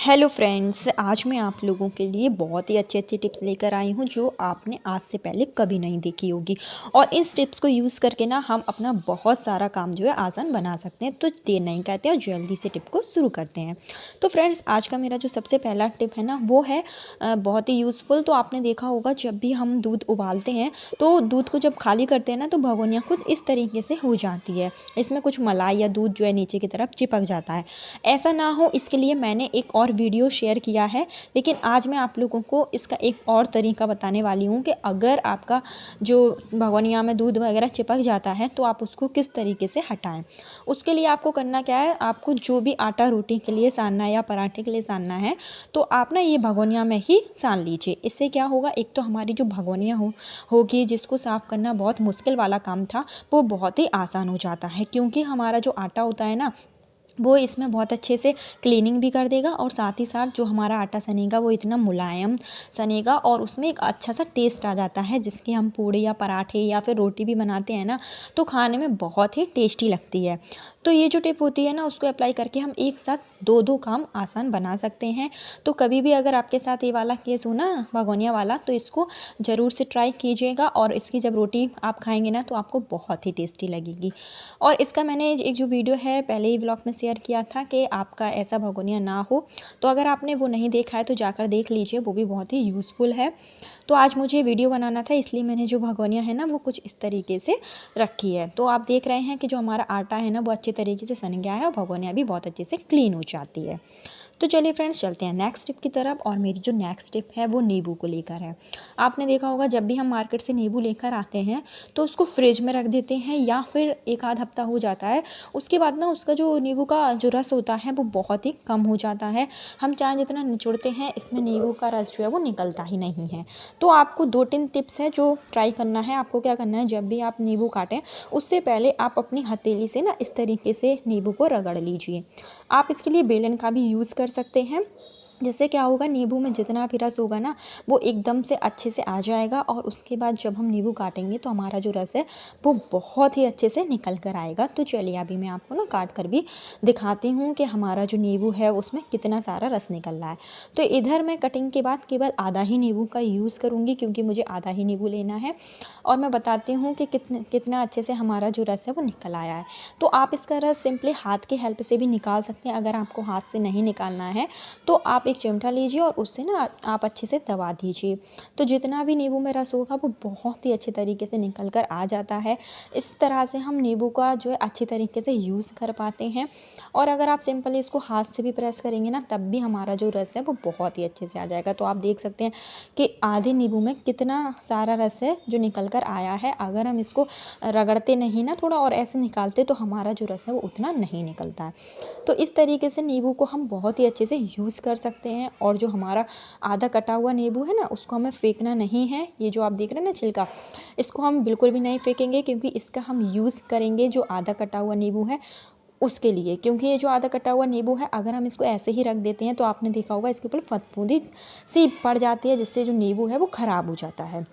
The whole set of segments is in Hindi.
हेलो फ्रेंड्स, आज मैं आप लोगों के लिए बहुत ही अच्छे अच्छे टिप्स लेकर आई हूँ जो आपने आज से पहले कभी नहीं देखी होगी। और इस टिप्स को यूज़ करके ना हम अपना बहुत सारा काम जो है आसान बना सकते हैं। तो देर नहीं करते और जल्दी से टिप को शुरू करते हैं। तो फ्रेंड्स, आज का मेरा जो सबसे पहला टिप है ना वो है बहुत ही यूज़फुल। तो आपने देखा होगा जब भी हम दूध उबालते हैं तो दूध को जब खाली करते हैं ना तो भगोनिया कुछ इस तरीके से हो जाती है। इसमें कुछ मलाई या दूध जो है नीचे की तरफ चिपक जाता है। ऐसा ना हो इसके लिए मैंने एक और वीडियो शेयर किया है, लेकिन आज मैं आप लोगों को इसका एक और तरीका बताने वाली हूँ कि अगर आपका जो भगोनिया में दूध वगैरह चिपक जाता है तो आप उसको किस तरीके से हटाएं। उसके लिए आपको करना क्या है, आपको जो भी आटा रोटी के लिए सानना है या पराठे के लिए सानना है तो आप ना ये भगोनिया में ही सान लीजिए। इससे क्या होगा, एक तो हमारी जो भगोनिया होगी जिसको साफ़ करना बहुत मुश्किल वाला काम था वो बहुत ही आसान हो जाता है, क्योंकि हमारा जो आटा होता है ना वो इसमें बहुत अच्छे से क्लीनिंग भी कर देगा और साथ ही साथ जो हमारा आटा सनेगा वो इतना मुलायम सनेगा और उसमें एक अच्छा सा टेस्ट आ जाता है, जिसके हम पूड़ी या पराठे या फिर रोटी भी बनाते हैं ना तो खाने में बहुत ही टेस्टी लगती है। तो ये जो टिप होती है ना उसको अप्लाई करके हम एक साथ दो दो काम आसान बना सकते हैं। तो कभी भी अगर आपके साथ ये वाला केस हो ना भगोनिया वाला, तो इसको ज़रूर से ट्राई कीजिएगा और इसकी जब रोटी आप खाएंगे ना तो आपको बहुत ही टेस्टी लगेगी। और इसका मैंने एक जो वीडियो है पहले ही ब्लॉग में शेयर किया था कि आपका ऐसा भगोनिया ना हो, तो अगर आपने वो नहीं देखा है तो जाकर देख लीजिए, वो भी बहुत ही यूज़फुल है। तो आज मुझे वीडियो बनाना था इसलिए मैंने जो भगोनिया है ना वो कुछ इस तरीके से रखी है। तो आप देख रहे हैं कि जो हमारा आटा है ना वो अच्छे तरीके से सन गया है और भगोनिया भी बहुत अच्छे से क्लीन हो जाती है। तो चलिए फ्रेंड्स, चलते हैं नेक्स्ट टिप की तरफ। और मेरी जो नेक्स्ट टिप है वो नींबू को लेकर है। आपने देखा होगा जब भी हम मार्केट से नींबू लेकर आते हैं तो उसको फ्रिज में रख देते हैं या फिर एक आध हफ्ता हो जाता है, उसके बाद ना उसका जो नींबू का जो रस होता है वो बहुत ही कम हो जाता है। हम चाहे जितना निचोड़ते हैं इसमें नींबू का रस जो है वो निकलता ही नहीं है। तो आपको 2-3 टिप्स है जो ट्राई करना है। आपको क्या करना है, जब भी आप नींबू काटें उससे पहले आप अपनी हथेली से ना इस तरीके से नींबू को रगड़ लीजिए। आप इसके लिए बेलन का भी यूज़ कर सकते हैं। जिससे क्या होगा, नींबू में जितना भी रस होगा ना वो एकदम से अच्छे से आ जाएगा और उसके बाद जब हम नींबू काटेंगे तो हमारा जो रस है वो बहुत ही अच्छे से निकल कर आएगा। तो चलिए अभी मैं आपको ना काट कर भी दिखाती हूँ कि हमारा जो नींबू है उसमें कितना सारा रस निकल रहा है। तो इधर मैं कटिंग के बाद केवल आधा ही नींबू का यूज़ करूँगी, क्योंकि मुझे आधा ही नींबू लेना है। और मैं बताती हूँ कि कितना अच्छे से हमारा जो रस है वो निकल आया है। तो आप इसका रस सिंपली हाथ की हेल्प से भी निकाल सकते हैं। अगर आपको हाथ से नहीं निकालना है तो आप एक चिमटा लीजिए और उससे ना आप अच्छे से दबा दीजिए। तो जितना भी नींबू में रस होगा वो बहुत ही अच्छे तरीके से निकल कर आ जाता है। इस तरह से हम नींबू का जो है अच्छे तरीके से यूज़ कर पाते हैं। और अगर आप सिंपली इसको हाथ से भी प्रेस करेंगे ना तब भी हमारा जो रस है वो बहुत ही अच्छे से आ जाएगा। तो आप देख सकते हैं कि आधे नींबू में कितना सारा रस है जो निकल कर आया है। अगर हम इसको रगड़ते नहीं ना थोड़ा और ऐसे निकालते तो हमारा जो रस है वो उतना नहीं निकलता है। तो इस तरीके से नींबू को हम बहुत ही अच्छे से यूज़ कर सकते हैं। और जो हमारा आधा कटा हुआ नींबू है ना उसको हमें फेंकना नहीं है। ये जो आप देख रहे हैं ना छिलका, इसको हम बिल्कुल भी नहीं फेंकेंगे, क्योंकि इसका हम यूज़ करेंगे जो आधा कटा हुआ नींबू है उसके लिए। क्योंकि ये जो आधा कटा हुआ नींबू है अगर हम इसको ऐसे ही रख देते हैं तो आपने देखा होगा इसके ऊपर फफूंदी सी पड़ जाती है, जिससे जो नींबू है वो ख़राब हो जाता है।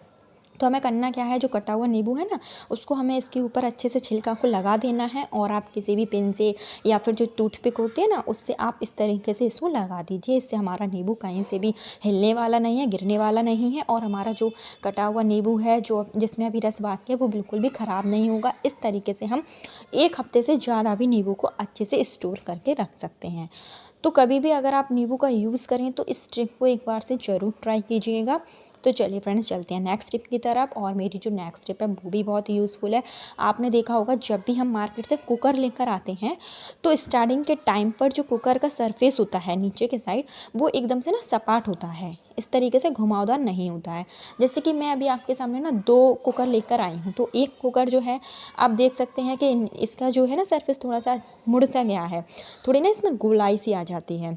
तो हमें करना क्या है, जो कटा हुआ नींबू है ना उसको हमें इसके ऊपर अच्छे से छिलका को लगा देना है। और आप किसी भी पेन से या फिर जो टूथपिक होती है ना उससे आप इस तरीके से इसको लगा दीजिए। इससे हमारा नींबू कहीं से भी हिलने वाला नहीं है, गिरने वाला नहीं है। और हमारा जो कटा हुआ नींबू है जो जिसमें अभी रस बाकी है वो बिल्कुल भी ख़राब नहीं होगा। इस तरीके से हम 1 हफ्ते से ज़्यादा भी नींबू को अच्छे से स्टोर करके रख सकते हैं। तो कभी भी अगर आप नींबू का यूज़ करें तो इस ट्रिक को एक बार से ज़रूर ट्राई कीजिएगा। तो चलिए फ्रेंड्स, चलते हैं नेक्स्ट टिप की तरफ। और मेरी जो नेक्स्ट टिप है वो भी बहुत यूज़फुल है। आपने देखा होगा जब भी हम मार्केट से कुकर लेकर आते हैं तो स्टार्टिंग के टाइम पर जो कुकर का सरफेस होता है नीचे के साइड वो एकदम से ना सपाट होता है, इस तरीके से घुमावदार नहीं होता है। जैसे कि मैं अभी आपके सामने ना 2 कुकर लेकर आई हूँ। तो एक कुकर जो है आप देख सकते हैं कि इसका जो है ना सरफेस थोड़ा सा मुड़ सा गया है, थोड़ी ना इसमें गोलाई सी आ जाती है।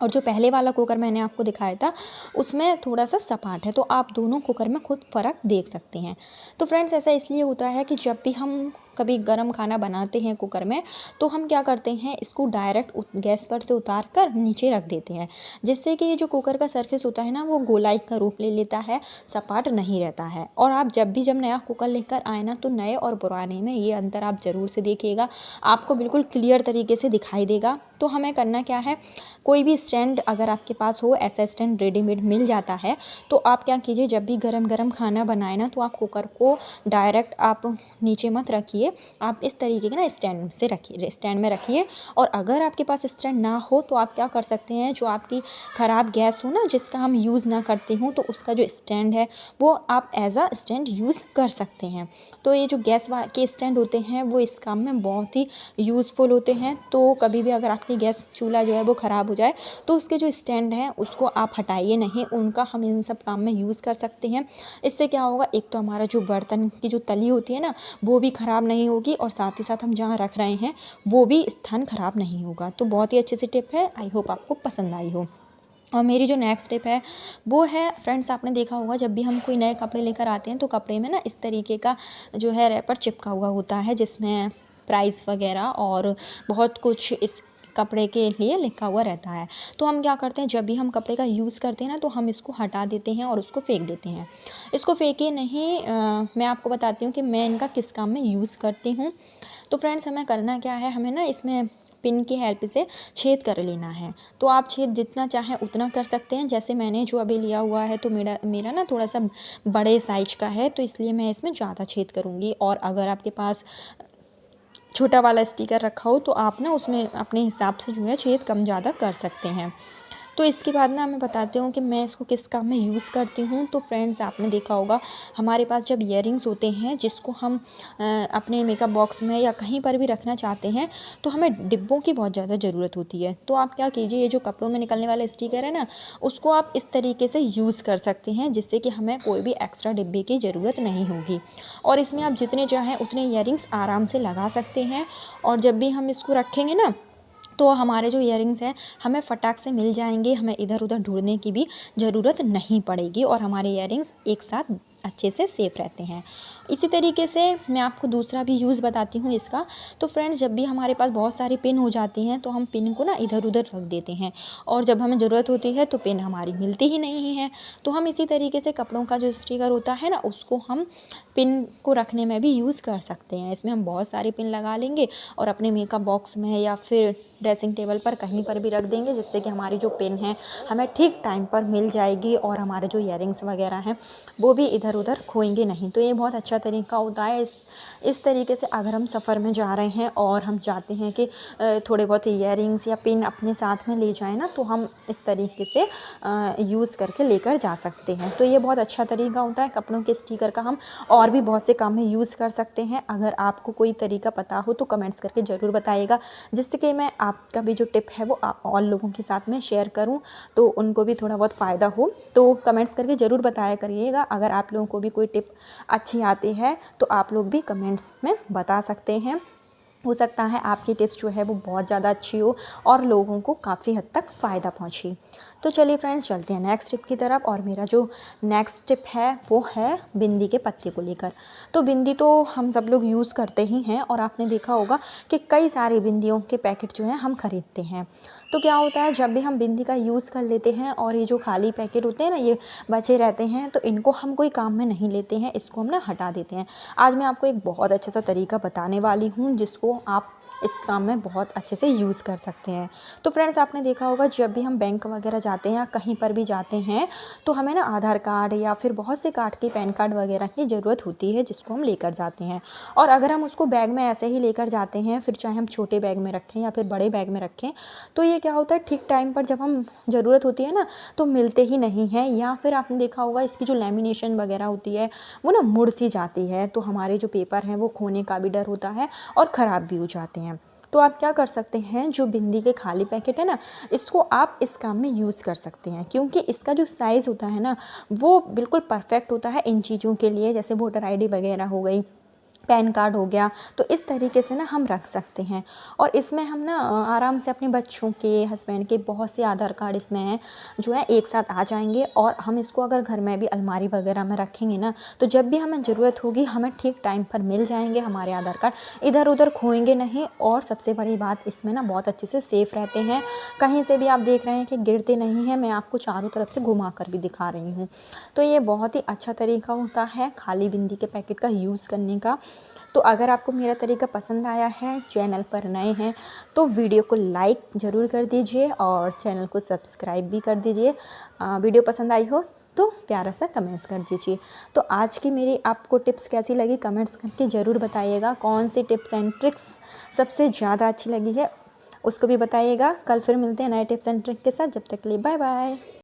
और जो पहले वाला कुकर मैंने आपको दिखाया था उसमें थोड़ा सा सपाट है। तो आप दोनों कुकर में खुद फ़र्क देख सकते हैं। तो फ्रेंड्स, ऐसा इसलिए होता है कि जब भी हम कभी गरम खाना बनाते हैं कुकर में, तो हम क्या करते हैं, इसको डायरेक्ट गैस पर से उतार कर नीचे रख देते हैं, जिससे कि ये जो कुकर का सरफेस होता है ना, वो गोलाई का रूप ले लेता है, सपाट नहीं रहता है। और आप जब नया कुकर लेकर आए ना, तो नए और पुराने में ये अंतर आप ज़रूर से देखिएगा, आपको बिल्कुल क्लियर तरीके से दिखाई देगा। तो हमें करना क्या है, कोई भी स्टैंड अगर आपके पास हो, ऐसा स्टैंड रेडीमेड मिल जाता है, तो आप क्या कीजिए, जब भी गरम गरम खाना बनाए ना, तो आप कुकर को डायरेक्ट आप नीचे मत रखिए, आप इस तरीके के ना स्टैंड से रखिए, स्टैंड में रखिए। और अगर आपके पास स्टैंड ना हो, तो आप क्या कर सकते हैं, जो आपकी ख़राब गैस हो ना, जिसका हम यूज़ ना करते हो, तो उसका जो स्टैंड है वो आप एज अ स्टैंड यूज़ कर सकते हैं। तो ये जो गैस के स्टैंड होते हैं, वो इस काम में बहुत ही यूज़फुल होते हैं। तो कभी भी अगर आपकी गैस चूल्हा जो है वो ख़राब हो जाए, तो उसके जो स्टैंड हैं उसको आप हटाइए नहीं, उनका हम इन सब काम में यूज़ कर सकते हैं। इससे क्या होगा, एक तो हमारा जो बर्तन की जो तली होती है ना, वो भी ख़राब नहीं होगी, और साथ ही साथ हम जहाँ रख रहे हैं वो भी स्थान ख़राब नहीं होगा। तो बहुत ही अच्छी सी टिप है, आई होप आपको पसंद आई हो। और मेरी जो नेक्स्ट टिप है वो है, फ्रेंड्स आपने देखा होगा, जब भी हम कोई नए कपड़े लेकर आते हैं, तो कपड़े में ना इस तरीके का जो है रैपर चिपका हुआ होता है, जिसमें प्राइस वगैरह और बहुत कुछ इस कपड़े के लिए लिखा हुआ रहता है। तो हम क्या करते हैं, जब भी हम कपड़े का यूज़ करते हैं ना, तो हम इसको हटा देते हैं और उसको फेंक देते हैं। इसको फेंकिए नहीं, मैं आपको बताती हूँ कि मैं इनका किस काम में यूज़ करती हूँ। तो फ्रेंड्स हमें करना क्या है, हमें ना इसमें पिन की हेल्प से छेद कर लेना है। तो आप छेद जितना चाहें उतना कर सकते हैं। जैसे मैंने जो अभी लिया हुआ है, तो मेरा मेरा ना थोड़ा सा बड़े साइज का है, तो इसलिए मैं इसमें ज़्यादा छेद करूँगी। और अगर आपके पास छोटा वाला स्टिकर रखा हो, तो आप ना उसमें अपने हिसाब से जो है छेद कम ज़्यादा कर सकते हैं। तो इसके बाद ना मैं बताती हूँ कि मैं इसको किस काम में यूज़ करती हूँ। तो फ्रेंड्स आपने देखा होगा, हमारे पास जब इयररिंग्स होते हैं, जिसको हम अपने मेकअप बॉक्स में या कहीं पर भी रखना चाहते हैं, तो हमें डिब्बों की बहुत ज़्यादा ज़रूरत होती है। तो आप क्या कीजिए, ये जो कपड़ों में निकलने वाला स्टिकर है ना, उसको आप इस तरीके से यूज़ कर सकते हैं, जिससे कि हमें कोई भी एक्स्ट्रा डिब्बे की ज़रूरत नहीं होगी। और इसमें आप जितने चाहें उतने इयररिंग्स आराम से लगा सकते हैं। और जब भी हम इसको रखेंगे ना, तो हमारे जो इयररिंग्स हैं हमें फटाक से मिल जाएंगे, हमें इधर उधर ढूंढने की भी ज़रूरत नहीं पड़ेगी, और हमारे इयररिंग्स एक साथ अच्छे से सेफ रहते हैं। इसी तरीके से मैं आपको दूसरा भी यूज़ बताती हूँ इसका। तो फ्रेंड्स जब भी हमारे पास बहुत सारी पिन हो जाती हैं, तो हम पिन को ना इधर उधर रख देते हैं, और जब हमें ज़रूरत होती है तो पिन हमारी मिलती ही नहीं है। तो हम इसी तरीके से कपड़ों का जो स्टिकर होता है ना, उसको हम पिन को रखने में भी यूज़ कर सकते हैं। इसमें हम बहुत सारी पिन लगा लेंगे और अपने मेकअप बॉक्स में या फिर ड्रेसिंग टेबल पर कहीं पर भी रख देंगे, जिससे कि हमारी जो पिन है हमें ठीक टाइम पर मिल जाएगी, और हमारे जो इयररिंग्स वगैरह हैं वो भी इधर उधर खोएंगे नहीं। तो ये बहुत अच्छा तरीका होता है। इस तरीके से अगर हम सफ़र में जा रहे हैं और हम चाहते हैं कि थोड़े बहुत इयररिंग्स या पिन अपने साथ में ले जाएं ना, तो हम इस तरीके से यूज़ करके लेकर जा सकते हैं। तो ये बहुत अच्छा तरीका होता है। कपड़ों के स्टिकर का हम और भी बहुत से काम में यूज़ कर सकते हैं। अगर आपको कोई तरीका पता हो तो कमेंट्स करके ज़रूर बताइएगा, जिससे कि मैं आपका भी जो टिप है वो और लोगों के साथ में शेयर करूं, तो उनको भी थोड़ा बहुत फ़ायदा हो। तो कमेंट्स करके ज़रूर बताया करिएगा। अगर आप लोगों को भी कोई टिप अच्छी आती है, तो आप लोग भी कमेंट्स में बता सकते हैं। हो सकता है आपकी टिप्स जो है वो बहुत ज़्यादा अच्छी हो और लोगों को काफ़ी हद तक फ़ायदा पहुँचे। तो चलिए फ्रेंड्स, चलते हैं नेक्स्ट टिप की तरफ। और मेरा जो नेक्स्ट टिप है वो है बिंदी के पत्ते को लेकर। तो बिंदी तो हम सब लोग यूज़ करते ही हैं, और आपने देखा होगा कि कई सारी बिंदियों के पैकेट जो हैं हम ख़रीदते हैं। तो क्या होता है, जब भी हम बिंदी का यूज़ कर लेते हैं और ये जो खाली पैकेट होते हैं ना, ये बचे रहते हैं, तो इनको हम कोई काम में नहीं लेते हैं, इसको हम ना हटा देते हैं। आज मैं आपको एक बहुत अच्छा सा तरीका बताने वाली हूँ, जिसको आप इस काम में बहुत अच्छे से यूज़ कर सकते हैं। तो फ्रेंड्स आपने देखा होगा, जब भी हम बैंक वगैरह जाते हैं या कहीं पर भी जाते हैं, तो हमें ना आधार कार्ड या फिर बहुत से कार्ड की, पैन कार्ड वगैरह की ज़रूरत होती है, जिसको हम लेकर जाते हैं। और अगर हम उसको बैग में ऐसे ही लेकर जाते हैं, फिर चाहे हम छोटे बैग में रखें या फिर बड़े बैग में रखें, तो ये क्या होता है, ठीक टाइम पर जब हम ज़रूरत होती है ना, तो मिलते ही नहीं हैं। या फिर आपने देखा होगा, इसकी जो लैमिनेशन वगैरह होती है वो ना मुड़ सी जाती है, तो हमारे जो पेपर हैं वो खोने का भी डर होता है और ख़राब भी हो जाते हैं। तो आप क्या कर सकते हैं, जो बिंदी के खाली पैकेट है ना, इसको आप इस काम में यूज़ कर सकते हैं, क्योंकि इसका जो साइज़ होता है ना, वो बिल्कुल परफेक्ट होता है इन चीज़ों के लिए, जैसे वोटर आईडी वगैरह हो गई, पैन कार्ड हो गया, तो इस तरीके से ना हम रख सकते हैं। और इसमें हम ना आराम से अपने बच्चों के, हस्बैंड के बहुत से आधार कार्ड इसमें हैं जो है एक साथ आ जाएंगे। और हम इसको अगर घर में भी अलमारी वगैरह में रखेंगे ना, तो जब भी हमें ज़रूरत होगी हमें ठीक टाइम पर मिल जाएंगे हमारे आधार कार्ड, इधर उधर खोएंगे नहीं। और सबसे बड़ी बात, इसमें ना बहुत अच्छे से सेफ़ रहते हैं, कहीं से भी आप देख रहे हैं कि गिरते नहीं हैं। मैं आपको चारों तरफ से घुमा कर भी दिखा रही हूँ। तो ये बहुत ही अच्छा तरीका होता है खाली बिंदी के पैकेट का यूज़ करने का। तो अगर आपको मेरा तरीका पसंद आया है, चैनल पर नए हैं तो वीडियो को लाइक ज़रूर कर दीजिए और चैनल को सब्सक्राइब भी कर दीजिए। वीडियो पसंद आई हो तो प्यारा सा कमेंट्स कर दीजिए। तो आज की मेरी आपको टिप्स कैसी लगी कमेंट्स करके ज़रूर बताइएगा। कौन सी टिप्स एंड ट्रिक्स सबसे ज़्यादा अच्छी लगी है उसको भी बताइएगा। कल फिर मिलते हैं नए टिप्स एंड ट्रिक के साथ। जब तक के लिए बाय बाय।